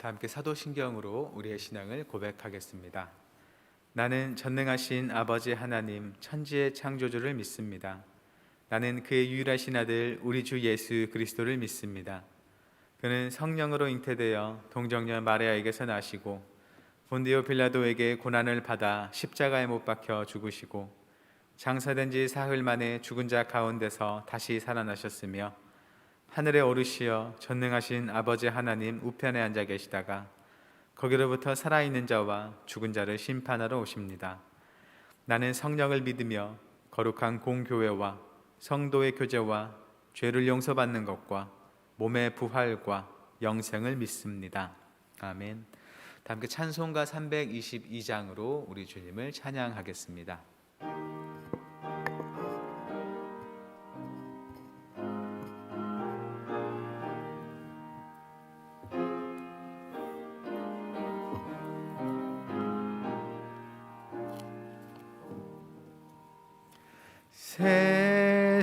다 함께 사도신경으로 우리의 신앙을 고백하겠습니다. 나는 전능하신 아버지 하나님 천지의 창조주를 믿습니다. 나는 그의 유일하신 아들 우리 주 예수 그리스도를 믿습니다. 그는 성령으로 잉태되어 동정녀 마리아에게서 나시고 본디오 빌라도에게 고난을 받아 십자가에 못 박혀 죽으시고 장사된 지 사흘 만에 죽은 자 가운데서 다시 살아나셨으며 하늘에 오르시어 전능하신 아버지 하나님 우편에 앉아 계시다가 거기로부터 살아있는 자와 죽은 자를 심판하러 오십니다. 나는 성령을 믿으며 거룩한 공교회와 성도의 교제와 죄를 용서받는 것과 몸의 부활과 영생을 믿습니다. 아멘. 다 함께 찬송가 322장으로 우리 주님을 찬양하겠습니다.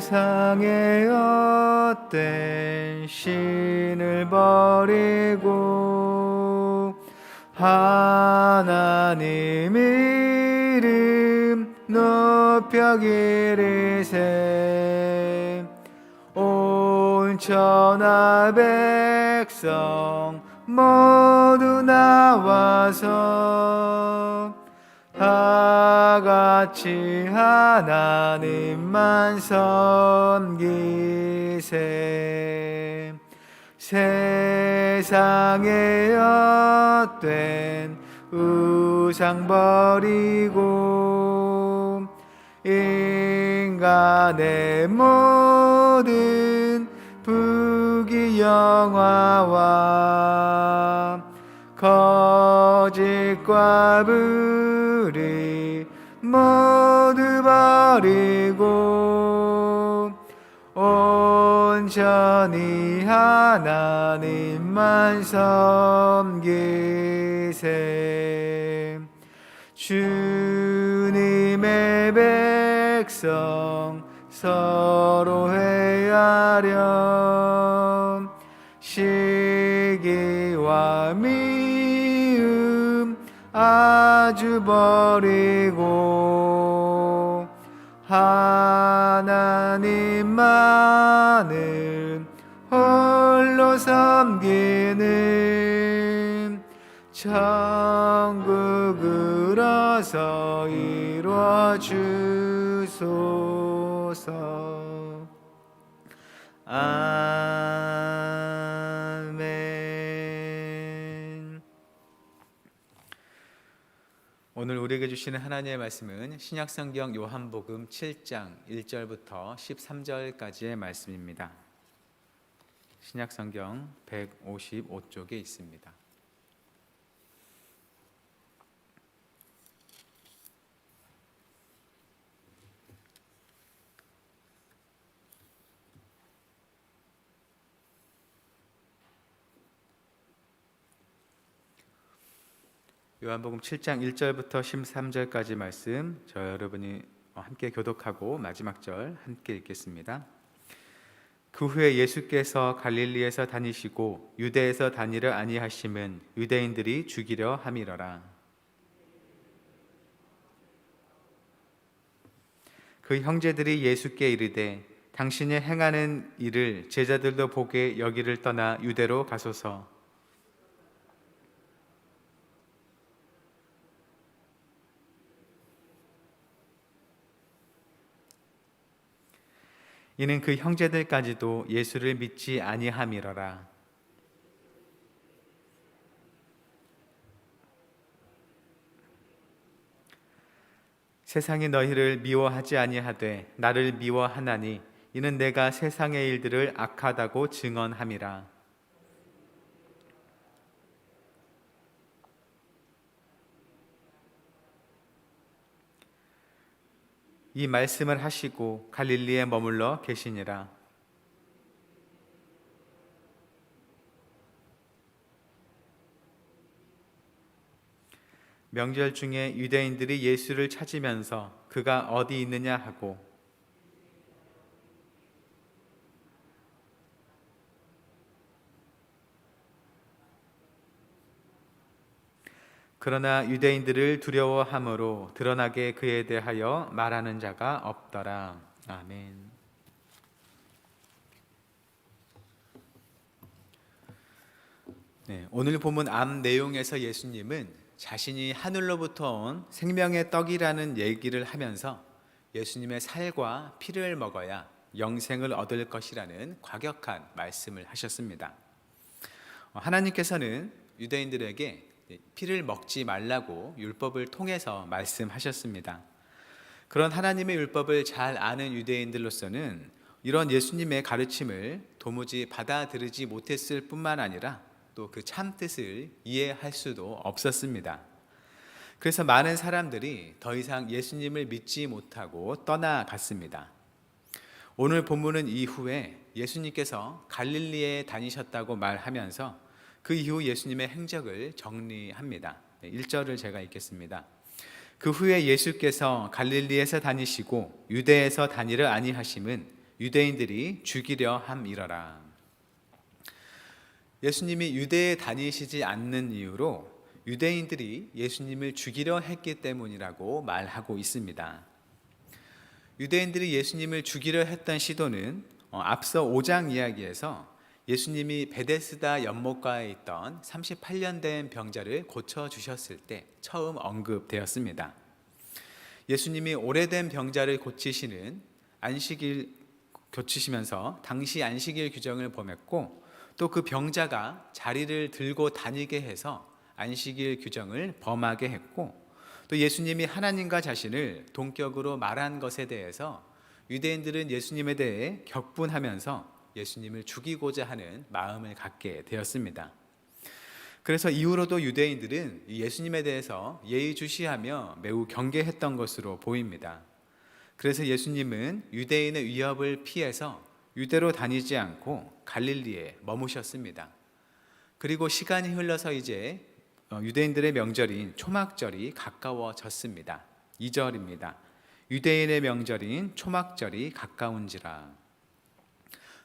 세상의 헛된 신을 버리고 하나님 이름 높여 기리세. 온 천하 백성 모두 나와서 다 같이 하나님만 섬기세. 세상의 헛된 우상 버리고 인간의 모든 부귀영화와 거짓과 불의 모두 버리고 온전히 하나님만 섬기세. 주님의 백성 서로 회하렴. 시기와 미움 아주 버리고 하나님만을 홀로 섬기는 천국을 어서 이루어 주소서. 아멘. 오늘 우리에게 주시는 하나님의 말씀은 신약성경 요한복음 7장 1절부터 13절까지의 말씀입니다. 신약성경 155쪽에 있습니다. 요한복음 7장 1절부터 13절까지 말씀, 저 여러분이 함께 교독하고 마지막 절 함께 읽겠습니다. 그 후에 예수께서 갈릴리에서 다니시고 유대에서 다니려 아니하심은 유대인들이 죽이려 함이러라. 그 형제들이 예수께 이르되 당신이 행하는 일을 제자들도 보게 여기를 떠나 유대로 가소서. 이는 그 형제들까지도 예수를 믿지 아니함이러라. 세상이 너희를 미워하지 아니하되 나를 미워하나니 이는 내가 세상의 일들을 악하다고 증언함이라. 이 말씀을 하시고 갈릴리에 머물러 계시니라. 명절 중에 유대인들이 예수를 찾으면서 그가 어디 있느냐 하고 그러나 유대인들을 두려워함으로 드러나게 그에 대하여 말하는 자가 없더라. 아멘. 네, 오늘 본문 앞 내용에서 예수님은 자신이 하늘로부터 온 생명의 떡이라는 얘기를 하면서 예수님의 살과 피를 먹어야 영생을 얻을 것이라는 과격한 말씀을 하셨습니다. 하나님께서는 유대인들에게 피를 먹지 말라고 율법을 통해서 말씀하셨습니다. 그런 하나님의 율법을 잘 아는 유대인들로서는 이런 예수님의 가르침을 도무지 받아들이지 못했을 뿐만 아니라 또 그 참뜻을 이해할 수도 없었습니다. 그래서 많은 사람들이 더 이상 예수님을 믿지 못하고 떠나갔습니다. 오늘 본문은 이후에 예수님께서 갈릴리에 다니셨다고 말하면서 그 이후 예수님의 행적을 정리합니다. 1절을 제가 읽겠습니다. 그 후에 예수께서 갈릴리에서 다니시고 유대에서 다니려 아니하심은 유대인들이 죽이려 함이러라. 예수님이 유대에 다니시지 않는 이유로 유대인들이 예수님을 죽이려 했기 때문이라고 말하고 있습니다. 유대인들이 예수님을 죽이려 했던 시도는 앞서 5장 이야기에서 예수님이 베데스다 연못가에 있던 38년 된 병자를 고쳐주셨을 때 처음 언급되었습니다. 예수님이 오래된 병자를 고치시는 안식일 고치시면서 당시 안식일 규정을 범했고 또 그 병자가 자리를 들고 다니게 해서 안식일 규정을 범하게 했고 또 예수님이 하나님과 자신을 동격으로 말한 것에 대해서 유대인들은 예수님에 대해 격분하면서 예수님을 죽이고자 하는 마음을 갖게 되었습니다. 그래서 이후로도 유대인들은 예수님에 대해서 예의주시하며 매우 경계했던 것으로 보입니다. 그래서 예수님은 유대인의 위협을 피해서 유대로 다니지 않고 갈릴리에 머무셨습니다. 그리고 시간이 흘러서 이제 유대인들의 명절인 초막절이 가까워졌습니다. 2절입니다. 유대인의 명절인 초막절이 가까운지라.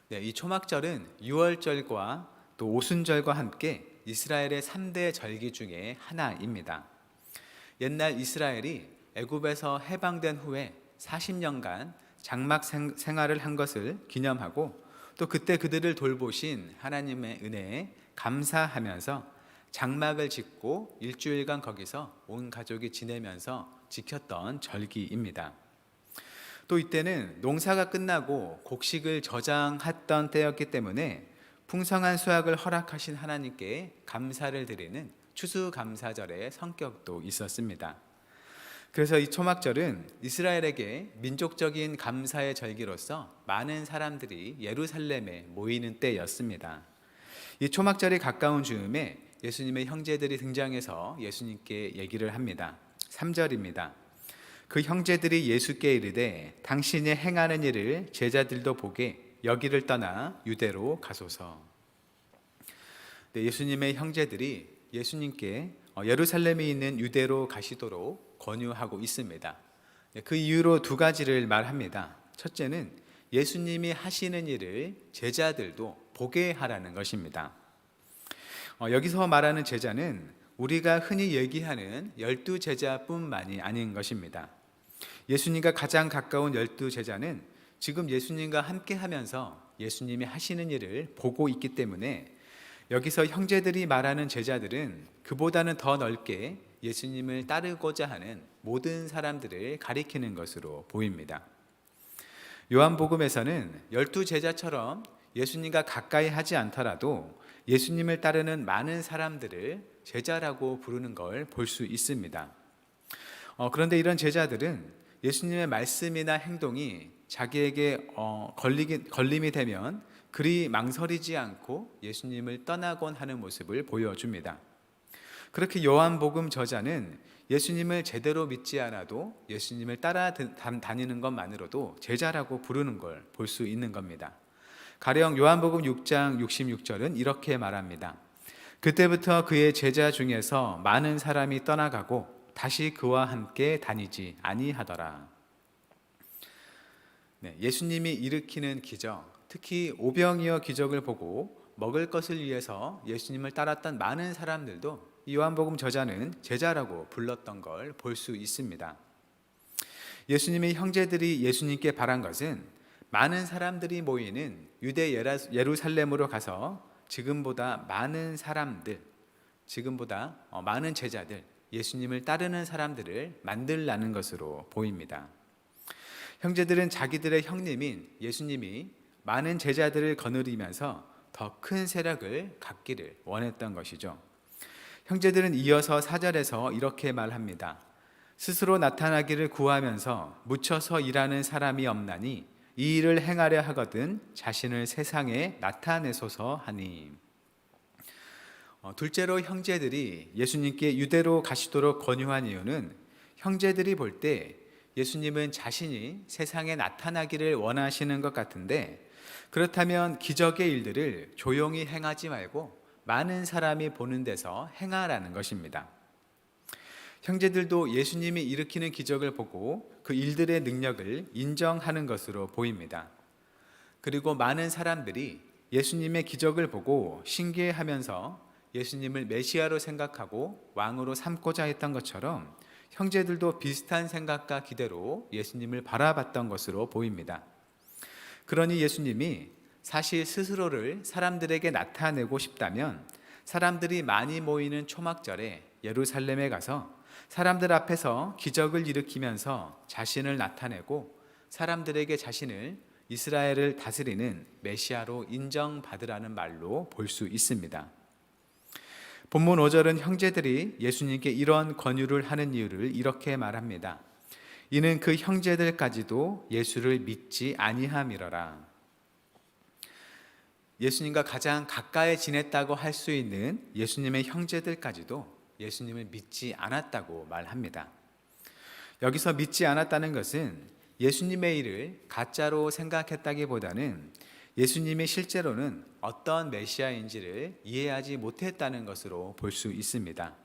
네, 이 초막절은 유월절과 또 오순절과 함께 이스라엘의 3대 절기 중에 하나입니다. 옛날 이스라엘이 애굽에서 해방된 후에 40년간 장막 생활을 한 것을 기념하고 또 그때 그들을 돌보신 하나님의 은혜에 감사하면서 장막을 짓고 일주일간 거기서 온 가족이 지내면서 지켰던 절기입니다. 또 이때는 농사가 끝나고 곡식을 저장했던 때였기 때문에 풍성한 수확을 허락하신 하나님께 감사를 드리는 추수감사절의 성격도 있었습니다. 그래서 이 초막절은 이스라엘에게 민족적인 감사의 절기로서 많은 사람들이 예루살렘에 모이는 때였습니다. 이 초막절이 가까운 즈음에 예수님의 형제들이 등장해서 예수님께 얘기를 합니다. 3절입니다. 그 형제들이 예수께 이르되 당신이 행하는 일을 제자들도 보게 여기를 떠나 유대로 가소서. 네, 예수님의 형제들이 예수님께 예루살렘에 있는 유대로 가시도록 권유하고 있습니다. 그 이유로 두 가지를 말합니다. 첫째는 예수님이 하시는 일을 제자들도 보게 하라는 것입니다. 여기서 말하는 제자는 우리가 흔히 얘기하는 12제자뿐만이 아닌 것입니다. 예수님과 가장 가까운 12제자는 지금 예수님과 함께 하면서 예수님이 하시는 일을 보고 있기 때문에 여기서 형제들이 말하는 제자들은 그보다는 더 넓게 예수님을 따르고자 하는 모든 사람들을 가리키는 것으로 보입니다. 요한복음에서는 12제자처럼 예수님과 가까이 하지 않더라도 예수님을 따르는 많은 사람들을 제자라고 부르는 걸 볼 수 있습니다. 그런데 이런 제자들은 예수님의 말씀이나 행동이 자기에게 걸림이 되면 그리 망설이지 않고 예수님을 떠나곤 하는 모습을 보여줍니다. 그렇게 요한복음 저자는 예수님을 제대로 믿지 않아도 예수님을 따라다니는 것만으로도 제자라고 부르는 걸 볼 수 있는 겁니다. 가령 요한복음 6장 66절은 이렇게 말합니다. 그때부터 그의 제자 중에서 많은 사람이 떠나가고 다시 그와 함께 다니지 아니하더라. 네, 예수님이 일으키는 기적, 특히 오병이어 기적을 보고 먹을 것을 위해서 예수님을 따랐던 많은 사람들도 이 요한복음 저자는 제자라고 불렀던 걸 볼 수 있습니다. 예수님의 형제들이 예수님께 바란 것은 많은 사람들이 모이는 유대 예루살렘으로 가서 지금보다 많은 사람들, 지금보다 많은 제자들, 예수님을 따르는 사람들을 만들라는 것으로 보입니다. 형제들은 자기들의 형님인 예수님이 많은 제자들을 거느리면서 더 큰 세력을 갖기를 원했던 것이죠. 형제들은 이어서 4절에서 이렇게 말합니다. 스스로 나타나기를 구하면서 묻혀서 일하는 사람이 없나니 이 일을 행하려 하거든 자신을 세상에 나타내소서 하니. 둘째로 형제들이 예수님께 유대로 가시도록 권유한 이유는 형제들이 볼 때 예수님은 자신이 세상에 나타나기를 원하시는 것 같은데, 그렇다면 기적의 일들을 조용히 행하지 말고 많은 사람이 보는 데서 행하라는 것입니다. 형제들도 예수님이 일으키는 기적을 보고 그 일들의 능력을 인정하는 것으로 보입니다. 그리고 많은 사람들이 예수님의 기적을 보고 신기해하면서 예수님을 메시아로 생각하고 왕으로 삼고자 했던 것처럼 형제들도 비슷한 생각과 기대로 예수님을 바라봤던 것으로 보입니다. 그러니 예수님이 사실 스스로를 사람들에게 나타내고 싶다면 사람들이 많이 모이는 초막절에 예루살렘에 가서 사람들 앞에서 기적을 일으키면서 자신을 나타내고 사람들에게 자신을 이스라엘을 다스리는 메시아로 인정받으라는 말로 볼 수 있습니다. 본문 5절은 형제들이 예수님께 이런 권유를 하는 이유를 이렇게 말합니다. 이는 그 형제들까지도 예수를 믿지 아니함이러라. 예수님과 가장 가까이 지냈다고 할 수 있는 예수님의 형제들까지도 예수님을 믿지 않았다고 말합니다. 여기서 믿지 않았다는 것은 예수님의 일을 가짜로 생각했다기보다는 예수님이 실제로는 어떤 메시아인지를 이해하지 못했다는 것으로 볼 수 있습니다.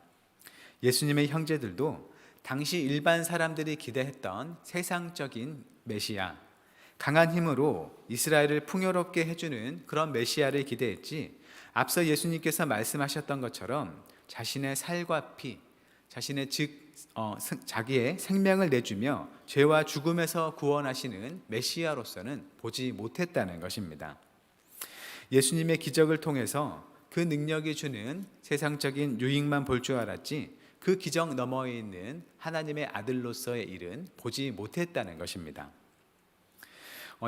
예수님의 형제들도 당시 일반 사람들이 기대했던 세상적인 메시아, 강한 힘으로 이스라엘을 풍요롭게 해주는 그런 메시아를 기대했지, 앞서 예수님께서 말씀하셨던 것처럼 자신의 살과 피, 자기의 생명을 내주며 죄와 죽음에서 구원하시는 메시아로서는 보지 못했다는 것입니다. 예수님의 기적을 통해서 그 능력이 주는 세상적인 유익만 볼 줄 알았지, 그 기적 너머에 있는 하나님의 아들로서의 일은 보지 못했다는 것입니다.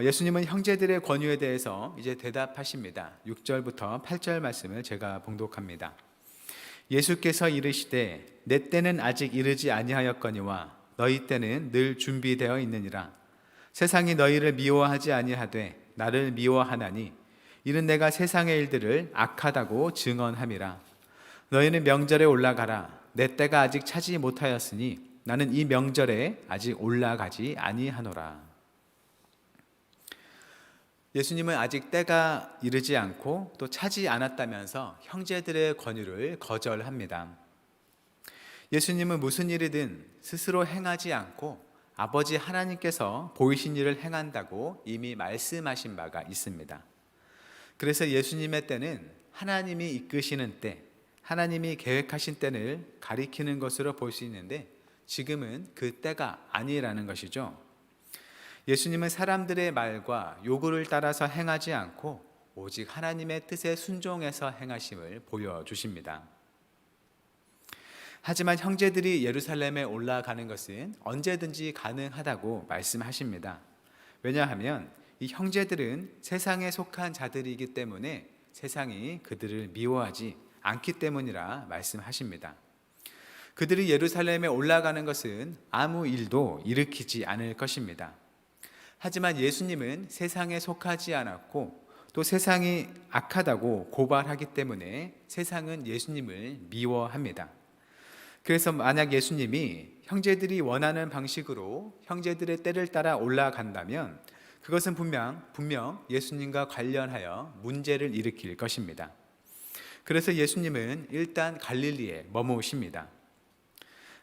예수님은 형제들의 권유에 대해서 이제 대답하십니다. 6절부터 8절 말씀을 제가 봉독합니다. 예수께서 이르시되 내 때는 아직 이르지 아니하였거니와 너희 때는 늘 준비되어 있느니라. 세상이 너희를 미워하지 아니하되 나를 미워하나니 이는 내가 세상의 일들을 악하다고 증언함이라. 너희는 명절에 올라가라. 내 때가 아직 차지 못하였으니 나는 이 명절에 아직 올라가지 아니하노라. 예수님은 아직 때가 이르지 않고 또 차지 않았다면서 형제들의 권유를 거절합니다. 예수님은 무슨 일이든 스스로 행하지 않고 아버지 하나님께서 보이신 일을 행한다고 이미 말씀하신 바가 있습니다. 그래서 예수님의 때는 하나님이 이끄시는 때, 하나님이 계획하신 때를 가리키는 것으로 볼 수 있는데 지금은 그 때가 아니라는 것이죠. 예수님은 사람들의 말과 요구를 따라서 행하지 않고 오직 하나님의 뜻에 순종해서 행하심을 보여주십니다. 하지만 형제들이 예루살렘에 올라가는 것은 언제든지 가능하다고 말씀하십니다. 왜냐하면 이 형제들은 세상에 속한 자들이기 때문에 세상이 그들을 미워하지 않기 때문이라 말씀하십니다. 그들이 예루살렘에 올라가는 것은 아무 일도 일으키지 않을 것입니다. 하지만 예수님은 세상에 속하지 않았고 또 세상이 악하다고 고발하기 때문에 세상은 예수님을 미워합니다. 그래서 만약 예수님이 형제들이 원하는 방식으로 형제들의 때를 따라 올라간다면 그것은 분명 예수님과 관련하여 문제를 일으킬 것입니다. 그래서 예수님은 일단 갈릴리에 머무십니다.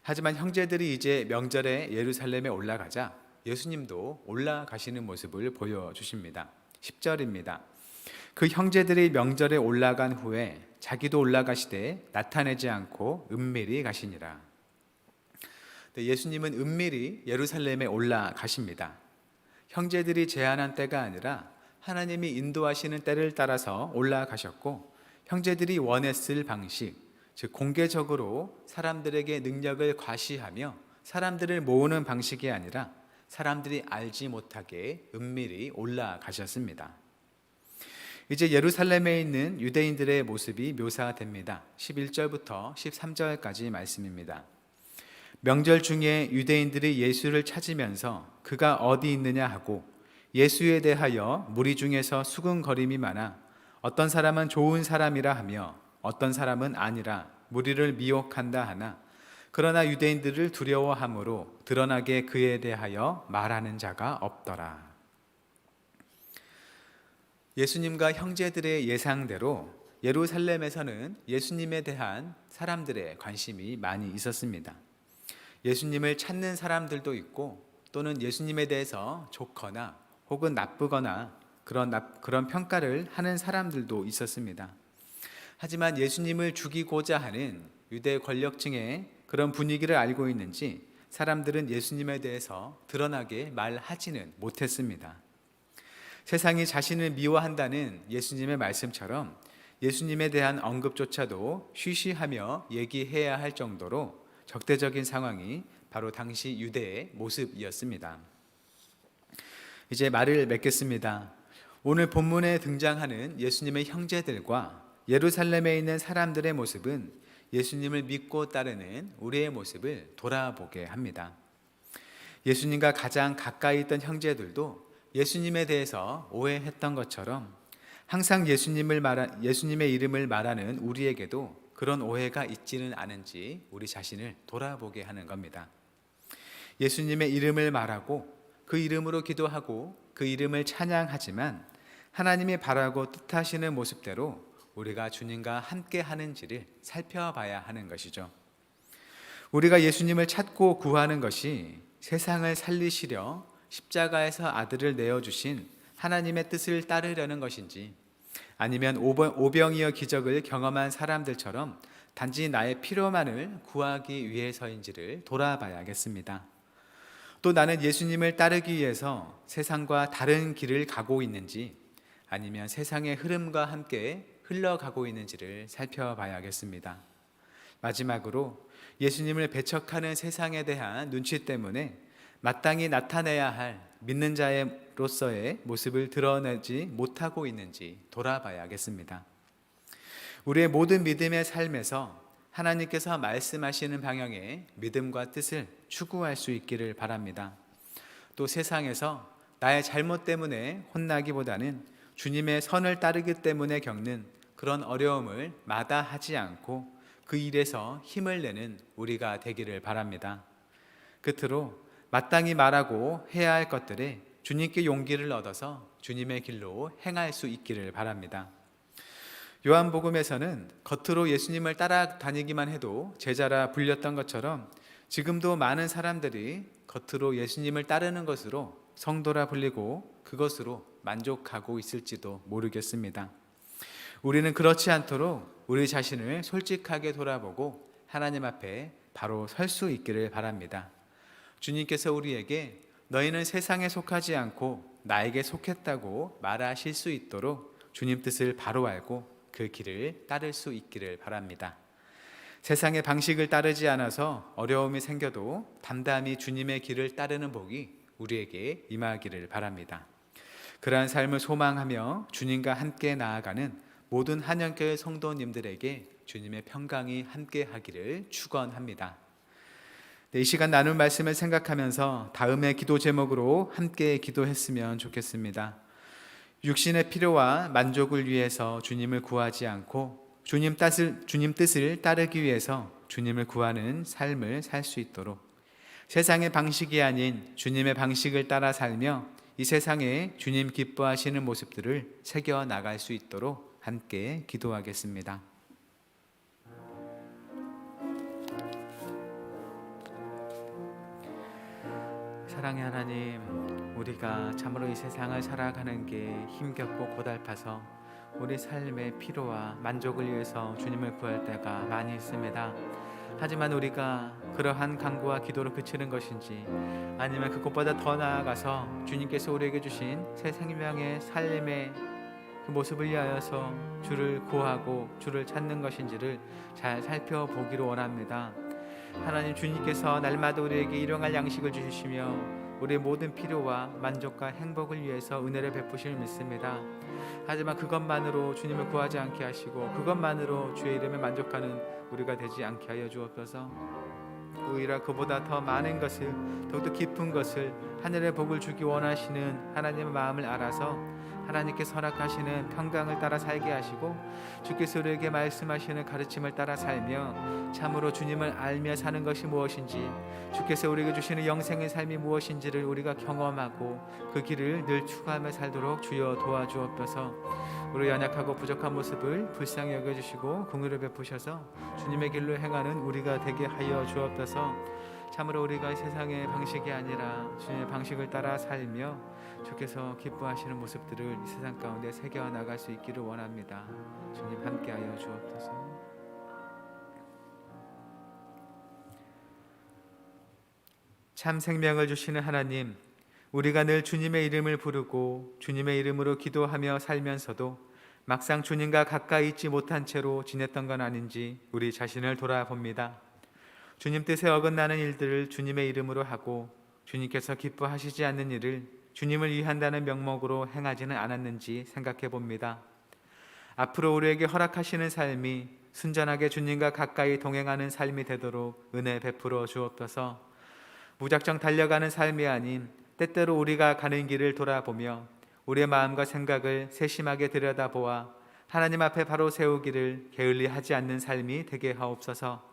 하지만 형제들이 이제 명절에 예루살렘에 올라가자 예수님도 올라가시는 모습을 보여주십니다. 10절입니다. 그 형제들이 명절에 올라간 후에 자기도 올라가시되 나타내지 않고 은밀히 가시니라. 예수님은 은밀히 예루살렘에 올라가십니다. 형제들이 제한한 때가 아니라 하나님이 인도하시는 때를 따라서 올라가셨고, 형제들이 원했을 방식, 즉 공개적으로 사람들에게 능력을 과시하며 사람들을 모으는 방식이 아니라 사람들이 알지 못하게 은밀히 올라가셨습니다. 이제 예루살렘에 있는 유대인들의 모습이 묘사됩니다. 11절부터 13절까지 말씀입니다. 명절 중에 유대인들이 예수를 찾으면서 그가 어디 있느냐 하고 예수에 대하여 무리 중에서 수군거림이 많아 어떤 사람은 좋은 사람이라 하며 어떤 사람은 아니라 무리를 미혹한다 하나, 그러나 유대인들을 두려워함으로 드러나게 그에 대하여 말하는 자가 없더라. 예수님과 형제들의 예상대로 예루살렘에서는 예수님에 대한 사람들의 관심이 많이 있었습니다. 예수님을 찾는 사람들도 있고, 또는 예수님에 대해서 좋거나 혹은 나쁘거나 그런 평가를 하는 사람들도 있었습니다. 하지만 예수님을 죽이고자 하는 유대 권력층의 그런 분위기를 알고 있는지 사람들은 예수님에 대해서 드러나게 말하지는 못했습니다. 세상이 자신을 미워한다는 예수님의 말씀처럼 예수님에 대한 언급조차도 쉬쉬하며 얘기해야 할 정도로 적대적인 상황이 바로 당시 유대의 모습이었습니다. 이제 말을 맺겠습니다. 오늘 본문에 등장하는 예수님의 형제들과 예루살렘에 있는 사람들의 모습은 예수님을 믿고 따르는 우리의 모습을 돌아보게 합니다. 예수님과 가장 가까이 있던 형제들도 예수님에 대해서 오해했던 것처럼 항상 예수님의 이름을 말하는 우리에게도 그런 오해가 있지는 않은지 우리 자신을 돌아보게 하는 겁니다. 예수님의 이름을 말하고 그 이름으로 기도하고 그 이름을 찬양하지만 하나님이 바라고 뜻하시는 모습대로 우리가 주님과 함께 하는지를 살펴봐야 하는 것이죠. 우리가 예수님을 찾고 구하는 것이 세상을 살리시려 십자가에서 아들을 내어주신 하나님의 뜻을 따르려는 것인지, 아니면 오병이어 기적을 경험한 사람들처럼 단지 나의 필요만을 구하기 위해서인지를 돌아봐야겠습니다. 또 나는 예수님을 따르기 위해서 세상과 다른 길을 가고 있는지, 아니면 세상의 흐름과 함께 흘러가고 있는지를 살펴봐야겠습니다. 마지막으로 예수님을 배척하는 세상에 대한 눈치 때문에 마땅히 나타내야 할 믿는 자로서의 모습을 드러내지 못하고 있는지 돌아봐야겠습니다. 우리의 모든 믿음의 삶에서 하나님께서 말씀하시는 방향의 믿음과 뜻을 추구할 수 있기를 바랍니다. 또 세상에서 나의 잘못 때문에 혼나기보다는 주님의 선을 따르기 때문에 겪는 그런 어려움을 마다하지 않고 그 일에서 힘을 내는 우리가 되기를 바랍니다. 끝으로 마땅히 말하고 해야 할 것들에 주님께 용기를 얻어서 주님의 길로 행할 수 있기를 바랍니다. 요한복음에서는 겉으로 예수님을 따라다니기만 해도 제자라 불렸던 것처럼 지금도 많은 사람들이 겉으로 예수님을 따르는 것으로 성도라 불리고 그것으로 만족하고 있을지도 모르겠습니다. 우리는 그렇지 않도록 우리 자신을 솔직하게 돌아보고 하나님 앞에 바로 설 수 있기를 바랍니다. 주님께서 우리에게 너희는 세상에 속하지 않고 나에게 속했다고 말하실 수 있도록 주님 뜻을 바로 알고 그 길을 따를 수 있기를 바랍니다. 세상의 방식을 따르지 않아서 어려움이 생겨도 담담히 주님의 길을 따르는 복이 우리에게 임하기를 바랍니다. 그러한 삶을 소망하며 주님과 함께 나아가는 모든 한영교회 성도님들에게 주님의 평강이 함께 하기를 축원합니다. 이 시간 나눌 말씀을 생각하면서 다음의 기도 제목으로 함께 기도했으면 좋겠습니다. 육신의 필요와 만족을 위해서 주님을 구하지 않고 주님 뜻을 따르기 위해서 주님을 구하는 삶을 살 수 있도록, 세상의 방식이 아닌 주님의 방식을 따라 살며 이 세상에 주님 기뻐하시는 모습들을 새겨 나갈 수 있도록 함께 기도하겠습니다. 사랑의 하나님, 우리가 참으로 이 세상을 살아가는 게 힘겹고 고달파서 우리 삶의 피로와 만족을 위해서 주님을 구할 때가 많이 있습니다. 하지만 우리가 그러한 간구와 기도로 그치는 것인지, 아니면 그것보다 더 나아가서 주님께서 우리에게 주신 새 생명의 삶의 그 모습을 위하여서 주를 구하고 주를 찾는 것인지를 잘 살펴보기를 원합니다. 하나님, 주님께서 날마다 우리에게 일용할 양식을 주시며 우리의 모든 필요와 만족과 행복을 위해서 은혜를 베푸심을 믿습니다. 하지만 그것만으로 주님을 구하지 않게 하시고 그것만으로 주의 이름에 만족하는 우리가 되지 않게 하여 주옵소서. 오히려 그보다 더 많은 것을, 더욱더 깊은 것을, 하늘의 복을 주기 원하시는 하나님의 마음을 알아서 하나님께서 허락하시는 평강을 따라 살게 하시고 주께서 우리에게 말씀하시는 가르침을 따라 살며 참으로 주님을 알며 사는 것이 무엇인지, 주께서 우리에게 주시는 영생의 삶이 무엇인지를 우리가 경험하고 그 길을 늘 추구하며 살도록 주여 도와주옵소서. 우리 연약하고 부족한 모습을 불쌍히 여겨주시고 긍휼을 베푸셔서 주님의 길로 행하는 우리가 되게 하여 주옵소서. 참으로 우리가 세상의 방식이 아니라 주님의 방식을 따라 살며 주께서 기뻐하시는 모습들을 이 세상 가운데 새겨 나갈 수 있기를 원합니다. 주님 함께하여 주옵소서. 참 생명을 주시는 하나님, 우리가 늘 주님의 이름을 부르고 주님의 이름으로 기도하며 살면서도 막상 주님과 가까이 있지 못한 채로 지냈던 건 아닌지 우리 자신을 돌아봅니다. 주님 뜻에 어긋나는 일들을 주님의 이름으로 하고 주님께서 기뻐하시지 않는 일을 주님을 위한다는 명목으로 행하지는 않았는지 생각해 봅니다. 앞으로 우리에게 허락하시는 삶이 순전하게 주님과 가까이 동행하는 삶이 되도록 은혜 베풀어 주옵소서. 무작정 달려가는 삶이 아닌 때때로 우리가 가는 길을 돌아보며 우리의 마음과 생각을 세심하게 들여다보아 하나님 앞에 바로 세우기를 게을리하지 않는 삶이 되게 하옵소서.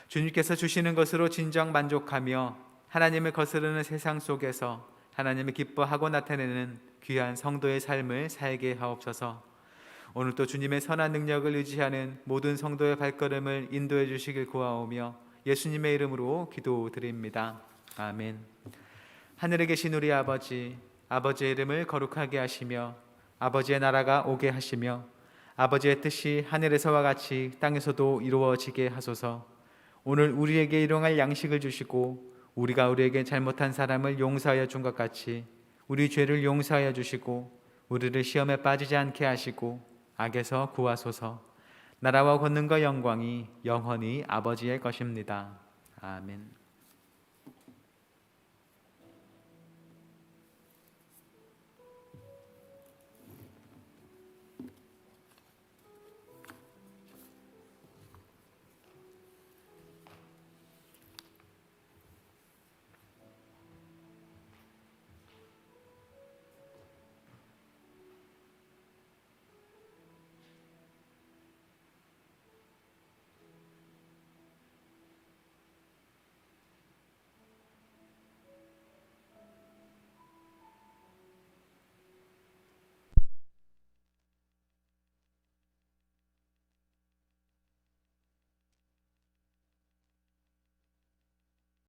주님께서 주시는 것으로 진정 만족하며 하나님을 거스르는 세상 속에서 하나님을 기뻐하고 나타내는 귀한 성도의 삶을 살게 하옵소서. 오늘도 주님의 선한 능력을 의지하는 모든 성도의 발걸음을 인도해 주시길 구하오며 예수님의 이름으로 기도드립니다. 아멘. 하늘에 계신 우리 아버지, 아버지의 이름을 거룩하게 하시며 아버지의 나라가 오게 하시며 아버지의 뜻이 하늘에서와 같이 땅에서도 이루어지게 하소서. 오늘 우리에게 일용할 양식을 주시고 우리가 우리에게 잘못한 사람을 용서하여 준 것 같이 우리 죄를 용서하여 주시고 우리를 시험에 빠지지 않게 하시고 악에서 구하소서. 나라와 권능과 영광이 영원히 아버지의 것입니다. 아멘.